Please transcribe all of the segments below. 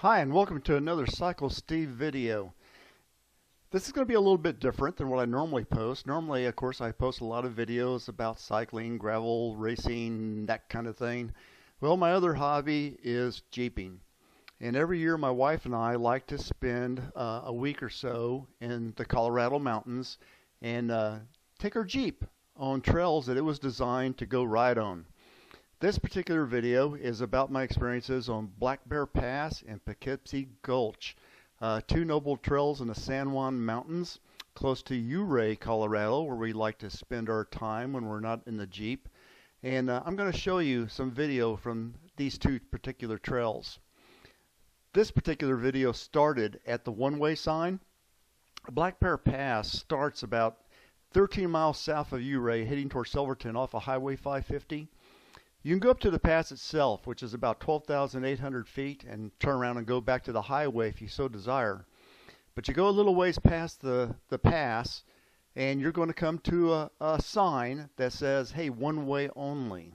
Hi, and welcome to another Cycle Steve video. This is going to be a little bit different than what I normally post. Normally, of course, I post a lot of videos about cycling, gravel, racing, that kind of thing. Well, my other hobby is Jeeping. And every year my wife and I like to spend a week or so in the Colorado mountains and take our Jeep on trails that it was designed to go ride on. This particular video is about my experiences on Black Bear Pass and Poughkeepsie Gulch, two noble trails in the San Juan Mountains, close to Ouray, Colorado, where we like to spend our time when we're not in the Jeep. And I'm going to show you some video from these two particular trails. This particular video started at the one-way sign. Black Bear Pass starts about 13 miles south of Ouray, heading towards Silverton off of Highway 550. You can go up to the pass itself, which is about 12,800 feet, and turn around and go back to the highway if you so desire. But you go a little ways past the pass, and you're going to come to a sign that says, hey, one way only.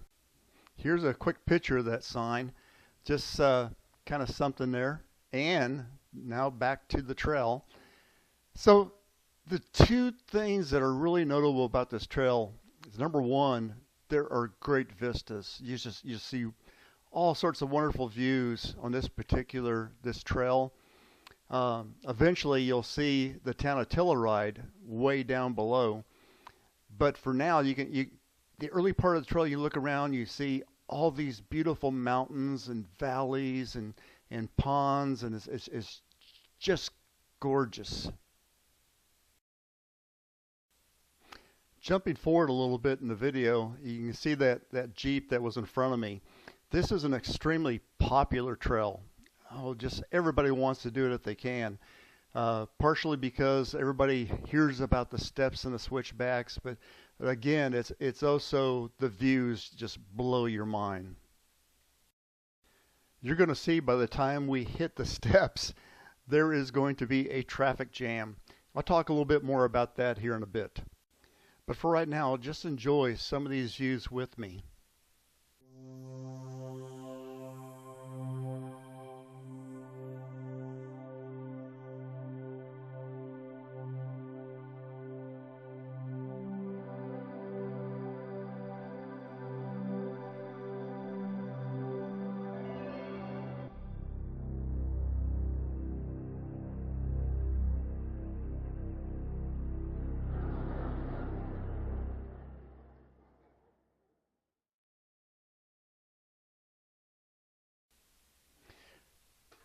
Here's a quick picture of that sign, just kind of something there. And now back to the trail. So the two things that are really notable about this trail is, number one, there are great vistas. You see all sorts of wonderful views on this trail. Eventually you'll see the town of Telluride way down below. But for now, the early part of the trail, you look around, you see all these beautiful mountains and valleys and ponds, and it's just gorgeous. Jumping forward a little bit in the video, you can see that Jeep that was in front of me. This is an extremely popular trail. Just everybody wants to do it if they can. Partially because everybody hears about the steps and the switchbacks, but again, it's also the views just blow your mind. You're going to see by the time we hit the steps, there is going to be a traffic jam. I'll talk a little bit more about that here in a bit. But for right now, just enjoy some of these views with me.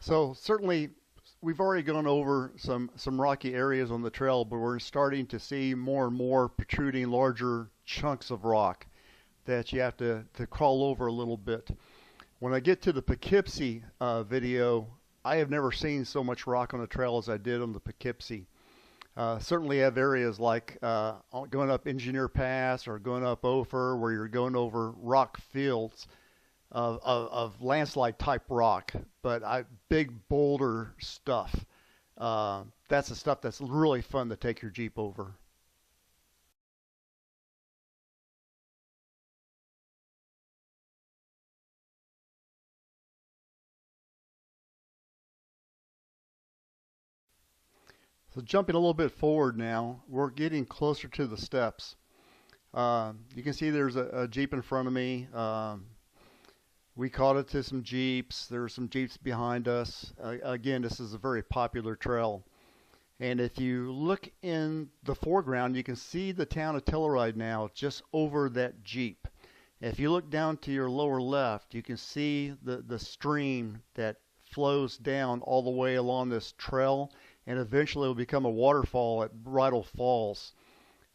So certainly we've already gone over some rocky areas on the trail, but we're starting to see more and more protruding larger chunks of rock that you have to crawl over a little bit. When I get to the Poughkeepsie video, I have never seen so much rock on the trail as I did on the Poughkeepsie. Certainly have areas like going up Engineer Pass or going up Ophir, where you're going over rock fields of landslide type rock, but big boulder stuff. That's the stuff that's really fun to take your Jeep over. So jumping a little bit forward now, we're getting closer to the steps. You can see there's a Jeep in front of me. We caught it to some Jeeps. There were some Jeeps behind us. Again, this is a very popular trail. And if you look in the foreground, you can see the town of Telluride now just over that Jeep. If you look down to your lower left, you can see the stream that flows down all the way along this trail, and eventually will become a waterfall at Bridle Falls.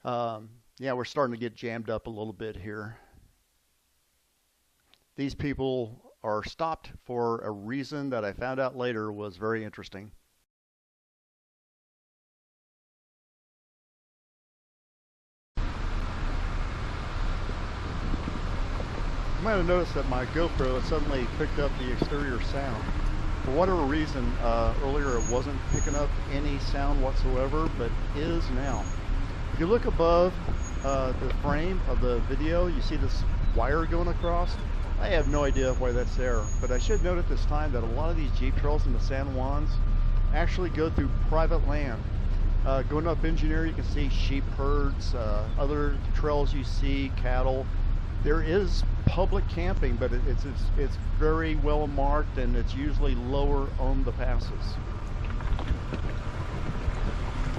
Yeah, we're starting to get jammed up a little bit here. These people are stopped for a reason that I found out later was very interesting. You might have noticed that my GoPro suddenly picked up the exterior sound. For whatever reason, earlier it wasn't picking up any sound whatsoever, but is now. If you look above the frame of the video, you see this wire going across. I have no idea why that's there, but I should note at this time that a lot of these Jeep trails in the San Juans actually go through private land. Going up Engineer, you can see sheep herds, other trails you see cattle. There is public camping, but it's very well marked, and it's usually lower on the passes.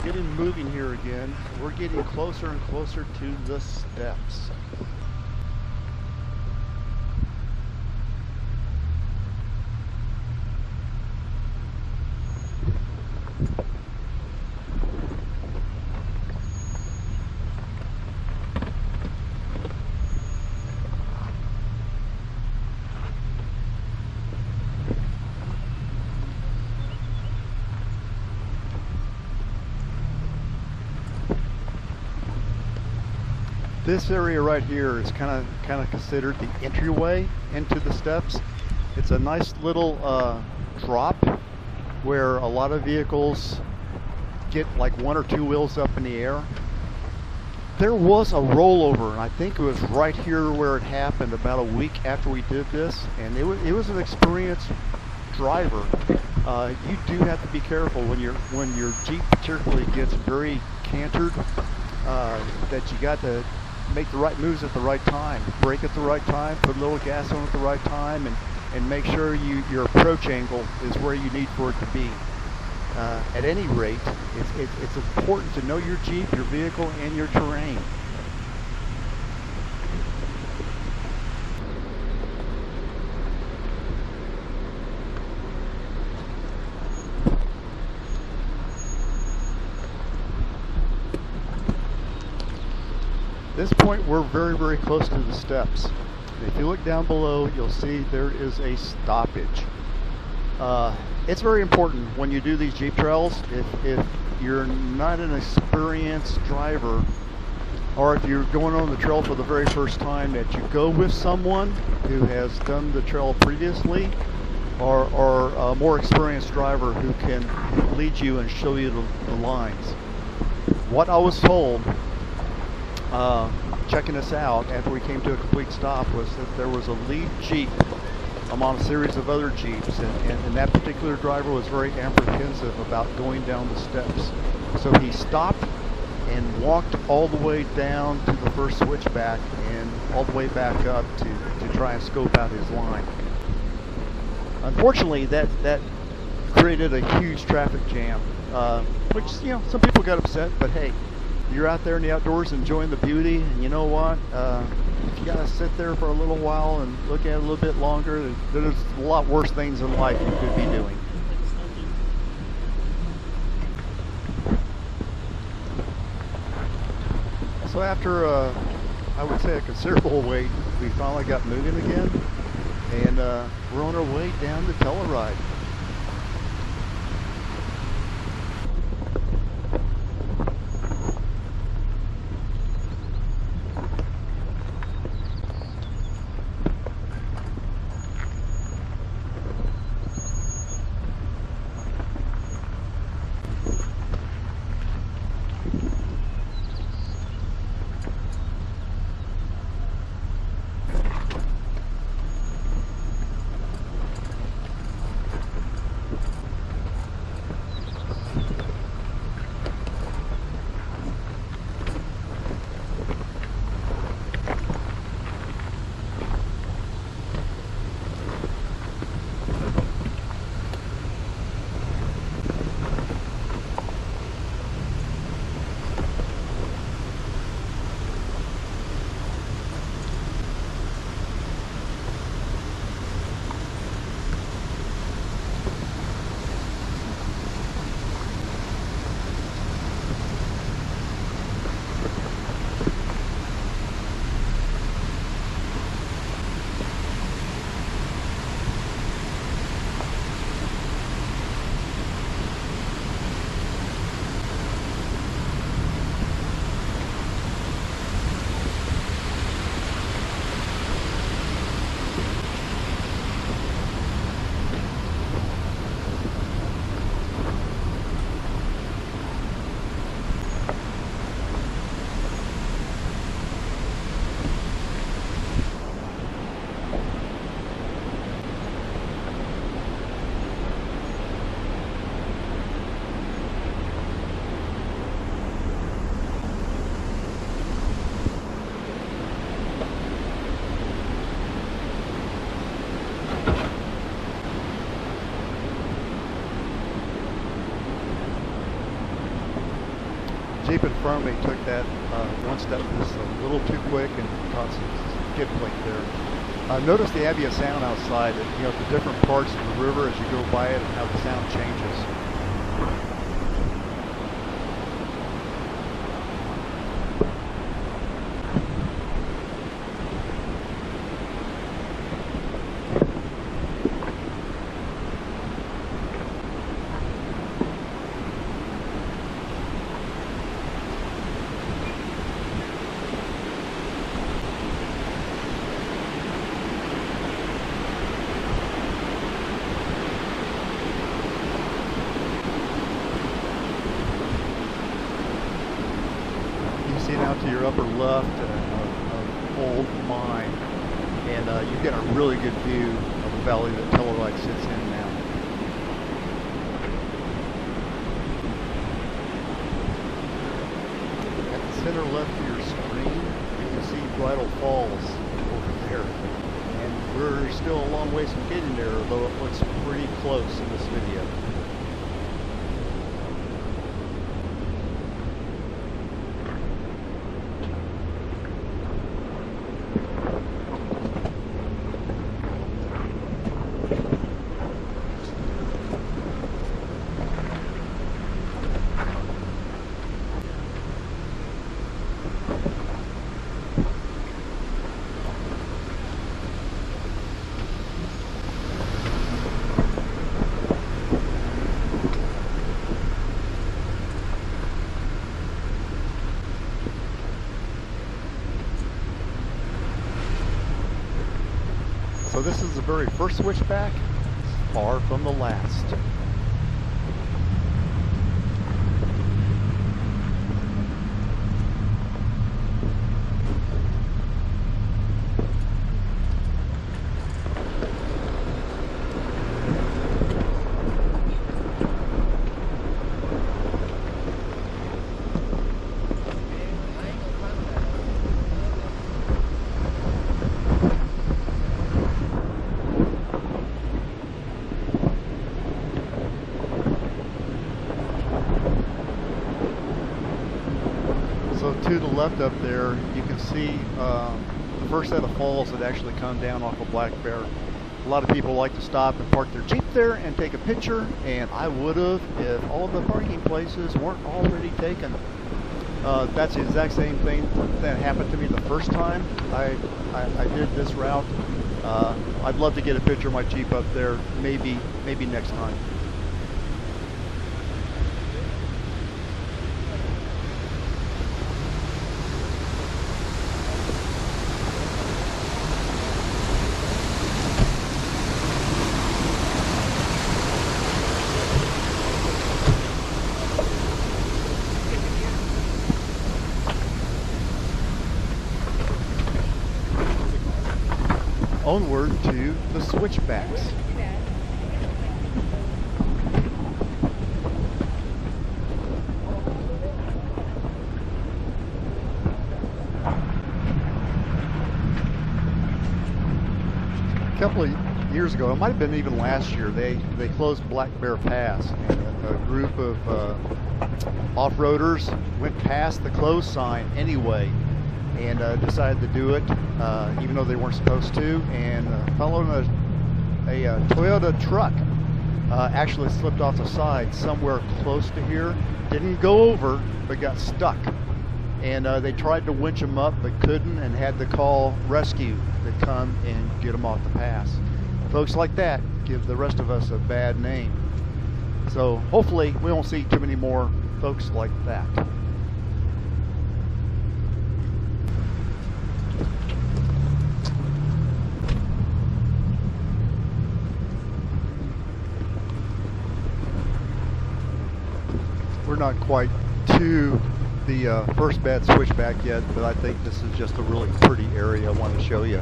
Getting moving here again. We're getting closer and closer to the steps. This area right here is kind of considered the entryway into the steps. It's a nice little drop where a lot of vehicles get like one or two wheels up in the air. There was a rollover, and I think it was right here where it happened about a week after we did this, and it was an experienced driver. You do have to be careful when your Jeep particularly gets very cantered, that you got to make the right moves at the right time, brake at the right time, put a little gas on at the right time, and make sure your approach angle is where you need for it to be. At any rate, it's important to know your Jeep, your vehicle, and your terrain. At this point, we're very, very close to the steps. And if you look down below, you'll see there is a stoppage. It's very important when you do these Jeep trails, if you're not an experienced driver, or if you're going on the trail for the very first time, that you go with someone who has done the trail previously, or a more experienced driver who can lead you and show you the lines. What I was told, checking this out after we came to a complete stop, was that there was a lead Jeep among a series of other Jeeps, and that particular driver was very apprehensive about going down the steps. So he stopped and walked all the way down to the first switchback and all the way back up to try and scope out his line. Unfortunately, that created a huge traffic jam, which, some people got upset, but hey, you're out there in the outdoors enjoying the beauty, and you know what? If you gotta sit there for a little while and look at it a little bit longer, there's a lot worse things in life you could be doing. So after, I would say, a considerable wait, we finally got moving again, and we're on our way down to Telluride. Jeep in front of me took that one step just a little too quick and caught some skid plate there. Notice the ambient sound outside, you know, the different parts of the river as you go by it and how the sound changes. See now to your upper left, an old mine, and you get a really good view of the valley that Telluride sits in now. At the center left of your screen, you can see Bridle Falls over there, and we're still a long ways from getting there, although it looks pretty close in this video. So this is the very first switchback, far from the last. So to the left up there, you can see the first set of falls that actually come down off of Black Bear. A lot of people like to stop and park their Jeep there and take a picture, and I would have if all the parking places weren't already taken. That's the exact same thing that happened to me the first time I did this route. I'd love to get a picture of my Jeep up there, maybe next time. Onward to the switchbacks. A couple of years ago, it might have been even last year, they closed Black Bear Pass, and a group of off-roaders went past the closed sign anyway and decided to do it, even though they weren't supposed to, and following a Toyota truck actually slipped off the side somewhere close to here. Didn't go over, but got stuck. And they tried to winch them up, but couldn't, and had to call rescue to come and get them off the pass. Folks like that give the rest of us a bad name. So hopefully we won't see too many more folks like that. We're not quite to the first bad switchback yet, but I think this is just a really pretty area I want to show you.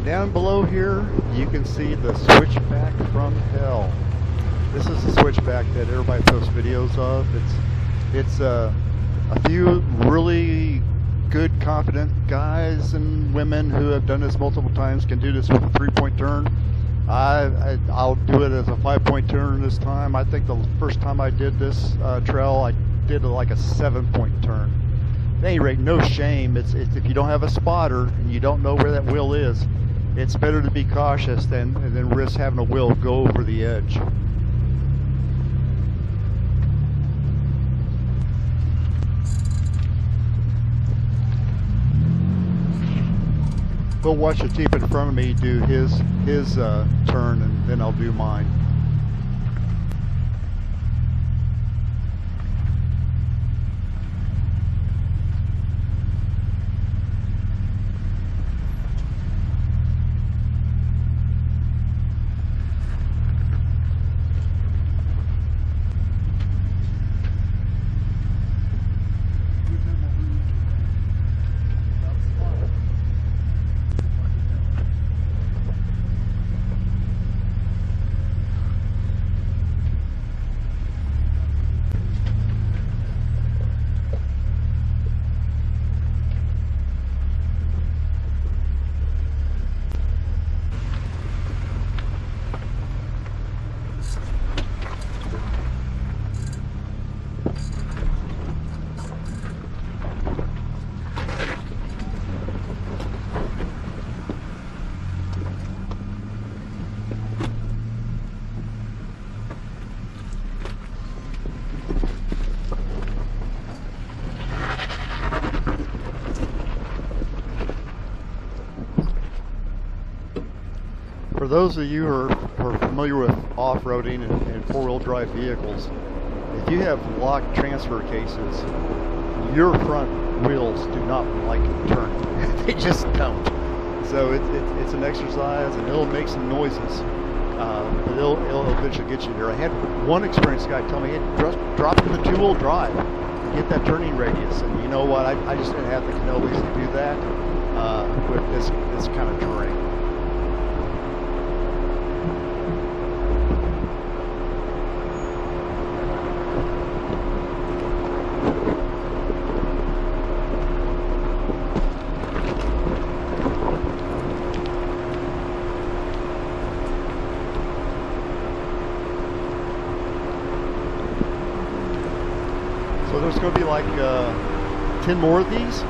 down below here, you can see the switchback from hell. This is the switchback that everybody posts videos of. It's a few really good, confident guys and women who have done this multiple times can do this with a 3-point turn. I'll do it as a 5-point turn this time. I think the first time I did this trail, I did like a 7-point turn. At any rate, no shame. It's if you don't have a spotter and you don't know where that wheel is, it's better to be cautious than risk having a wheel go over the edge. We'll watch the Jeep in front of me do his turn, and then I'll do mine. For those of you who are familiar with off-roading and four-wheel drive vehicles, if you have locked transfer cases, your front wheels do not like turning. They just don't. So it's an exercise, and it'll make some noises, but it'll eventually get you there. I had one experienced guy tell me, hey, drop in the two-wheel drive, get that turning radius. And you know what? I just didn't have the cannolis to do that with this kind of terrain. So there's going to be like 10 more of these,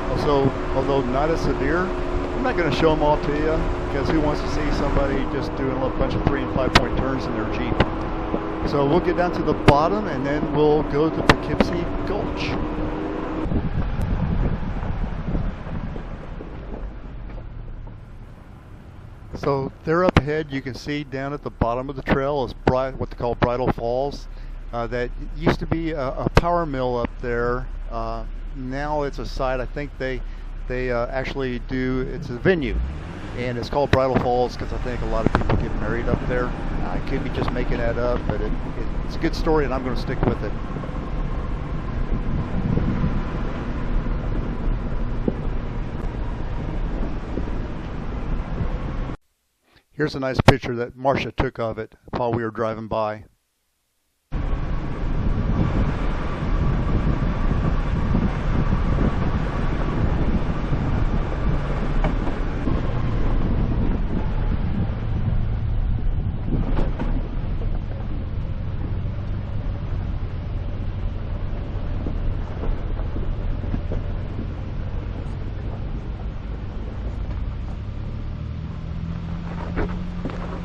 although not as severe. I'm not going to show them all to you, because who wants to see somebody just doing a bunch of 3- and 5-point turns in their Jeep? So we'll get down to the bottom, and then we'll go to Poughkeepsie Gulch. So there up ahead, you can see down at the bottom of the trail is what they call Bridle Falls. That used to be a power mill up there. Now it's a site. I think they actually do. It's a venue, and it's called Bridle Falls because I think a lot of people get married up there. I could be just making that up, but it's a good story, and I'm going to stick with it. Here's a nice picture that Marcia took of it while we were driving by.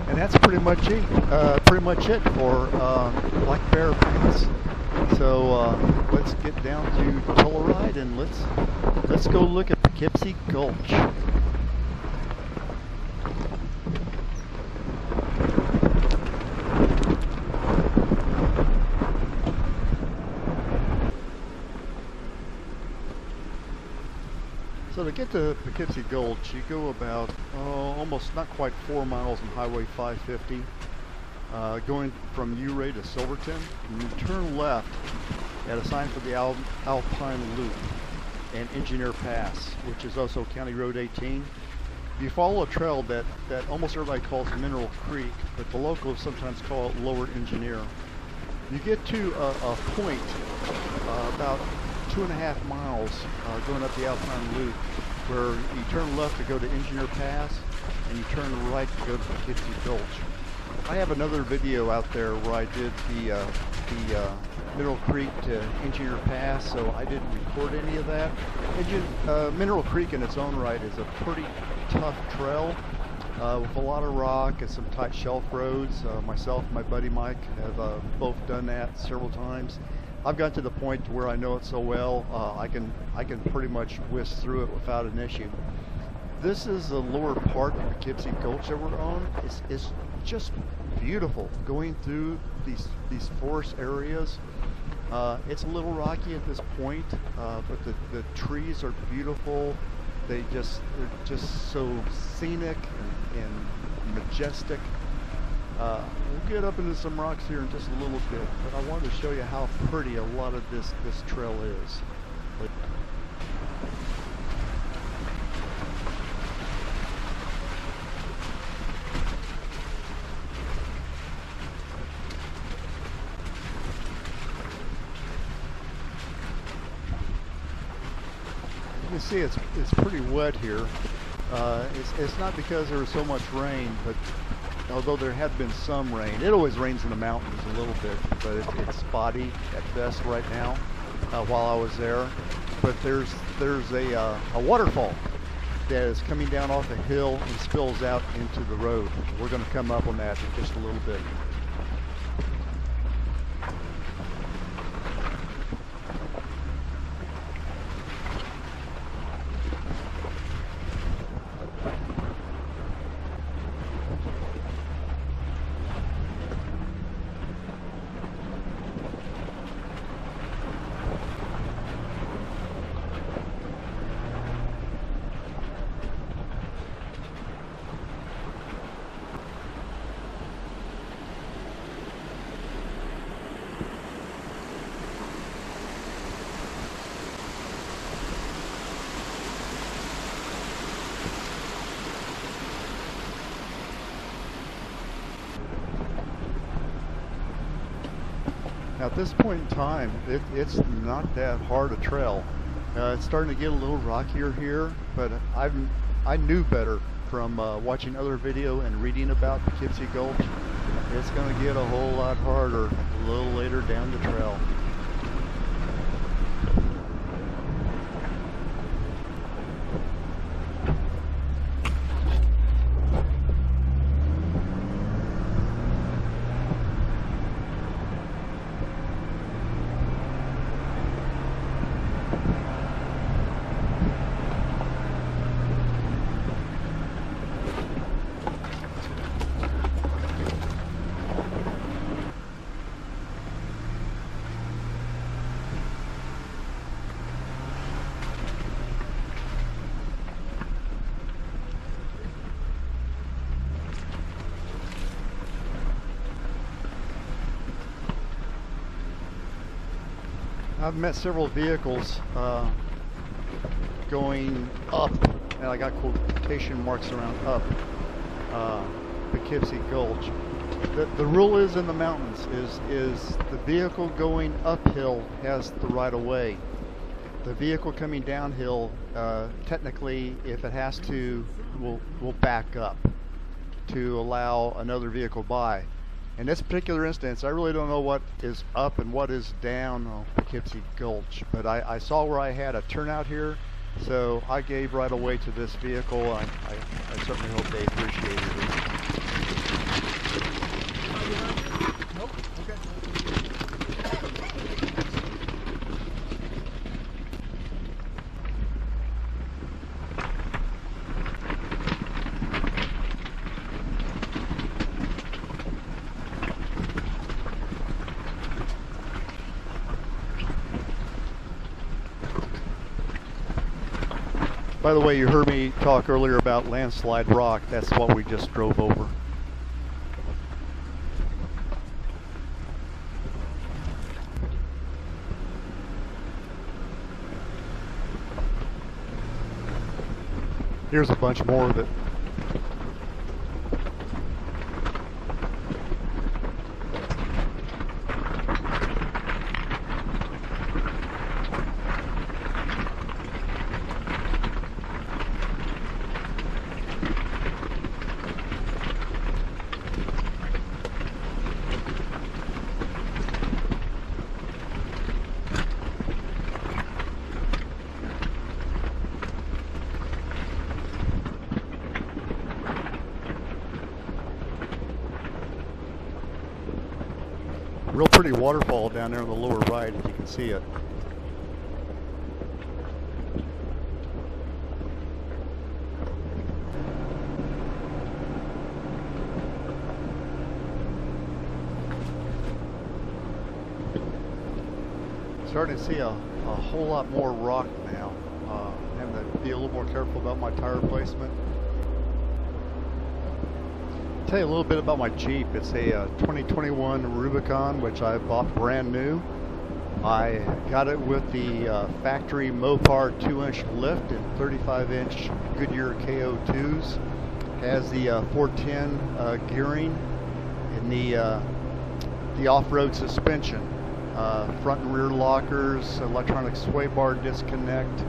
And that's pretty much it for Black Bear Pass. So let's get down to Telluride and let's go look at Poughkeepsie Gulch. So to get to Poughkeepsie Gulch, you go about almost not quite 4 miles on Highway 550, going from Ouray to Silverton, and you turn left at a sign for the Alpine Loop and Engineer Pass, which is also County Road 18. You follow a trail that almost everybody calls Mineral Creek, but the locals sometimes call it Lower Engineer. You get to a point about 2.5 miles going up the Alpine Loop, where you turn left to go to Engineer Pass, and you turn right to go to Poughkeepsie Gulch. I have another video out there where I did the Mineral Creek to Engineer Pass, so I didn't record any of that. Mineral Creek in its own right is a pretty tough trail with a lot of rock and some tight shelf roads. Myself and my buddy Mike have both done that several times. I've gotten to the point where I know it so well, I can pretty much whisk through it without an issue. This is the lower part of Poughkeepsie Gulch that we're on. It's just beautiful going through these forest areas. It's a little rocky at this point, but the trees are beautiful. They're just so scenic and majestic. We'll get up into some rocks here in just a little bit, but I wanted to show you how pretty a lot of this trail is. You can see it's pretty wet here. It's not because there was so much rain, but although there had been some rain, it always rains in the mountains a little bit, but it's spotty at best right now while I was there. But there's a waterfall that is coming down off a hill and spills out into the road. We're going to come up on that in just a little bit. At this point in time, it's not that hard a trail. It's starting to get a little rockier here, but I knew better from watching other video and reading about Poughkeepsie Gulch. It's going to get a whole lot harder a little later down the trail. I've met several vehicles going up, and I got quotation marks around up, Poughkeepsie Gulch. The rule is in the mountains is the vehicle going uphill has the right of way. The vehicle coming downhill, technically, if it has to, will back up to allow another vehicle by. In this particular instance, I really don't know what is up and what is down on Poughkeepsie Gulch, but I saw where I had a turnout here, so I gave right away to this vehicle. I certainly hope they appreciated it. Nope. Okay. By the way, you heard me talk earlier about landslide rock. That's what we just drove over. Here's a bunch more of it. pretty waterfall down there on the lower right, if you can see it. Starting to see a whole lot more rock now. Having to be a little more careful about my tire placement. I'll tell you a little bit about my Jeep. It's a 2021 Rubicon, which I bought brand new. I got it with the factory Mopar 2-inch lift and 35-inch Goodyear KO2s. It has the 410 gearing and the off-road suspension. Front and rear lockers, electronic sway bar disconnect.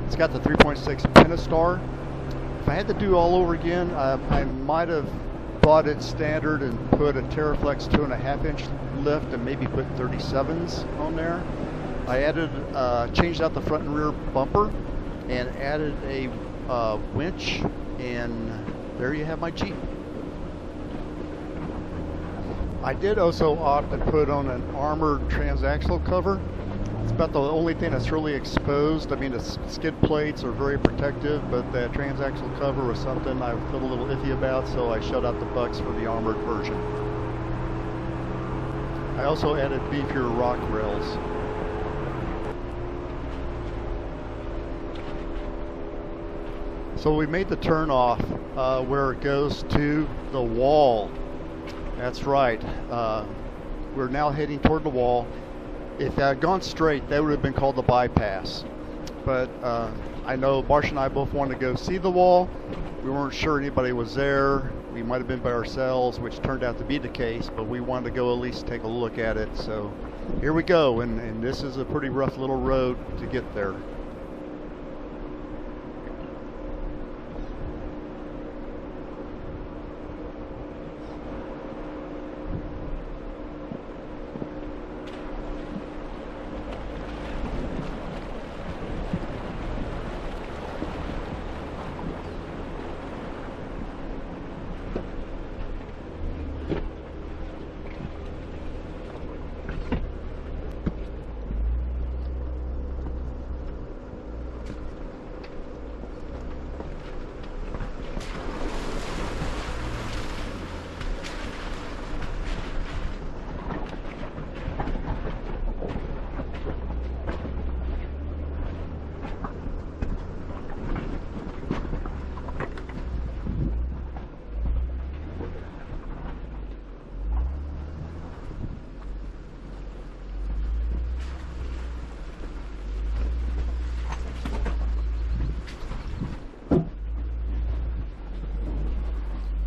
It's got the 3.6 Pentastar. If I had to do all over again, I might have bought it standard and put a TerraFlex 2.5-inch lift and maybe put 37s on there. I added, changed out the front and rear bumper and added a winch, and there you have my Jeep. I did also opt to put on an armored transaxle cover. It's about the only thing that's really exposed. I mean, the skid plates are very protective, but the transaxle cover was something I felt a little iffy about, so I shut out the bucks for the armored version. I also added beefier rock rails. So we made the turn off where it goes to the wall. That's right. We're now heading toward the wall. If I had gone straight, that would have been called the bypass. But I know Marsh and I both wanted to go see the wall. We weren't sure anybody was there. We might have been by ourselves, which turned out to be the case, but we wanted to go at least take a look at it. So here we go, and this is a pretty rough little road to get there.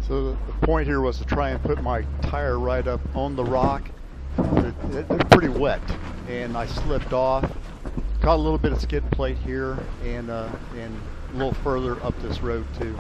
So the point here was to try and put my tire right up on the rock. It's pretty wet, and I slipped off. Caught a little bit of skid plate here, and a little further up this road too.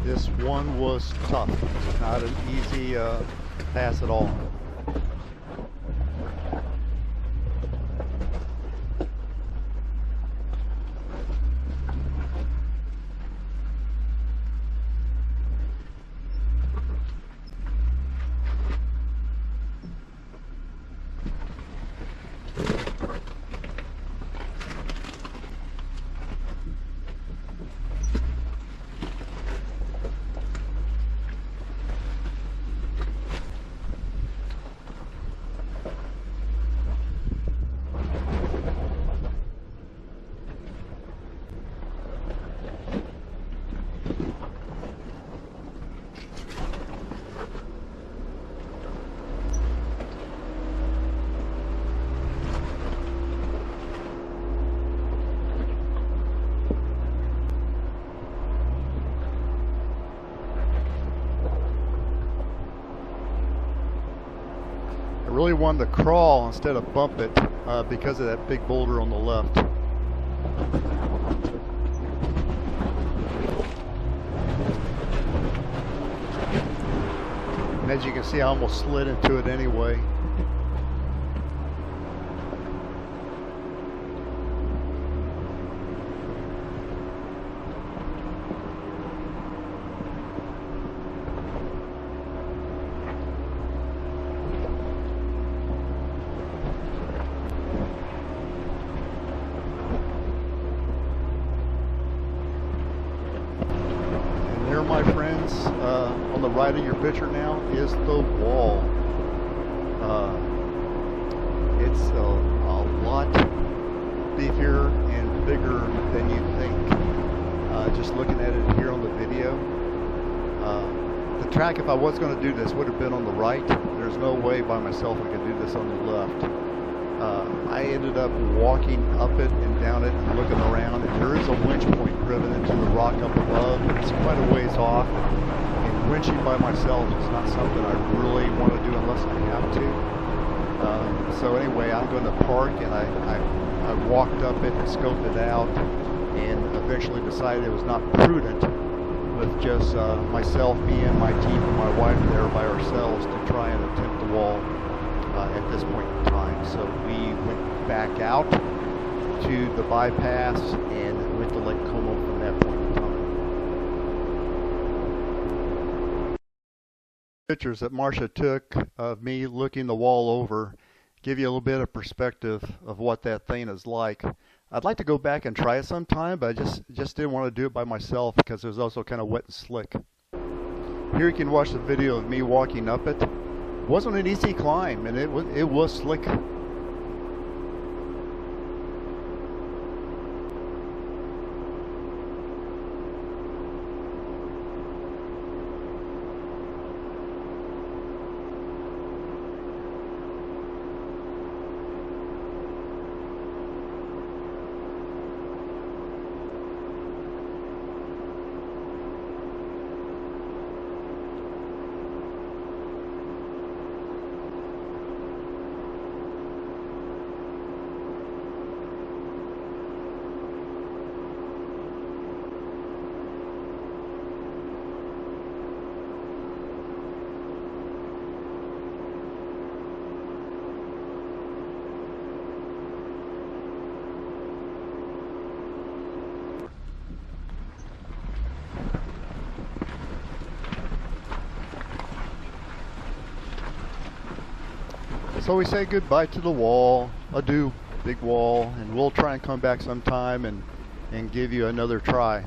This one was tough. Not an easy pass at all. I really wanted to crawl instead of bump it because of that big boulder on the left. And as you can see, I almost slid into it anyway. There, my friends, on the right of your picture now is the wall. It's a lot beefier and bigger than you think. Just looking at it here on the video. The track, if I was going to do this, would have been on the right. There's no way by myself I could do this on the left. I ended up walking up it and down it and looking around, and there is a winch point driven into the rock up above. It's quite a ways off, and winching by myself is not something I really want to do unless I have to. So anyway, I'm going to park, and I walked up it and scoped it out, and eventually decided it was not prudent with just myself, me and my team and my wife there by ourselves to try and attempt the wall at this point in time. So we went back out to the bypass and went to Lake Como from that point in time. Pictures that Marcia took of me looking the wall over give you a little bit of perspective of what that thing is like. I'd like to go back and try it sometime, but I just didn't want to do it by myself because it was also kind of wet and slick. Here you can watch the video of me walking up it. It wasn't an easy climb, and it was slick. So we say goodbye to the wall, adieu, big wall, and we'll try and come back sometime and give you another try.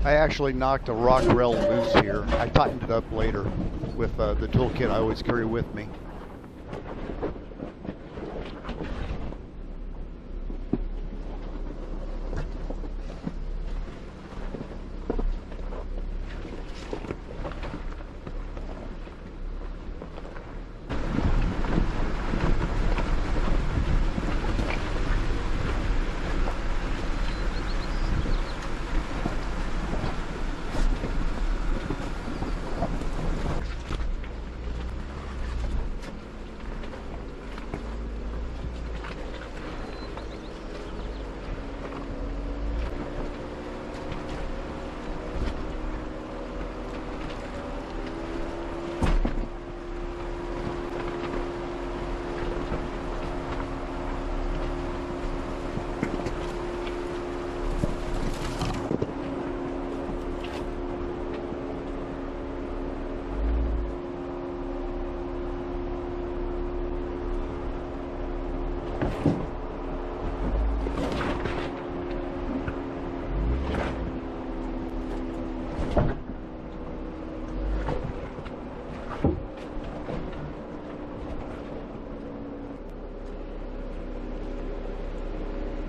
I actually knocked a rock rail loose here. I tightened it up later with the toolkit I always carry with me.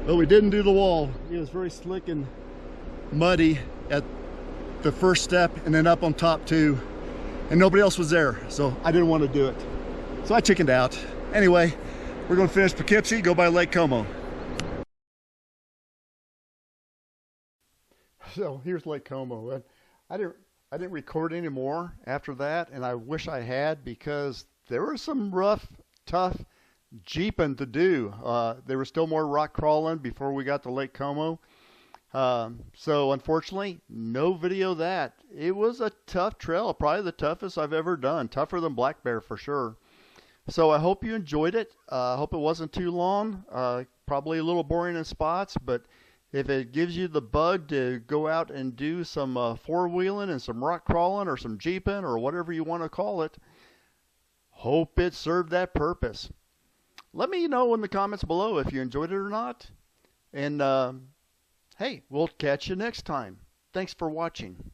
But we didn't do the wall. It was very slick and muddy at the first step and then up on top too. And nobody else was there, so I didn't want to do it. So I chickened out. Anyway, we're going to finish Poughkeepsie, go by Lake Como. So here's Lake Como. I didn't record anymore after that, and I wish I had, because there was some rough, tough jeeping to do. There was still more rock crawling before we got to Lake Como. So unfortunately, no video of that. It was a tough trail, probably the toughest I've ever done. Tougher than Black Bear for sure. So I hope you enjoyed it. I hope it wasn't too long. Probably a little boring in spots, but if it gives you the bug to go out and do some four-wheeling and some rock crawling or some jeeping or whatever you want to call it, hope it served that purpose. Let me know in the comments below if you enjoyed it or not. And hey, we'll catch you next time. Thanks for watching.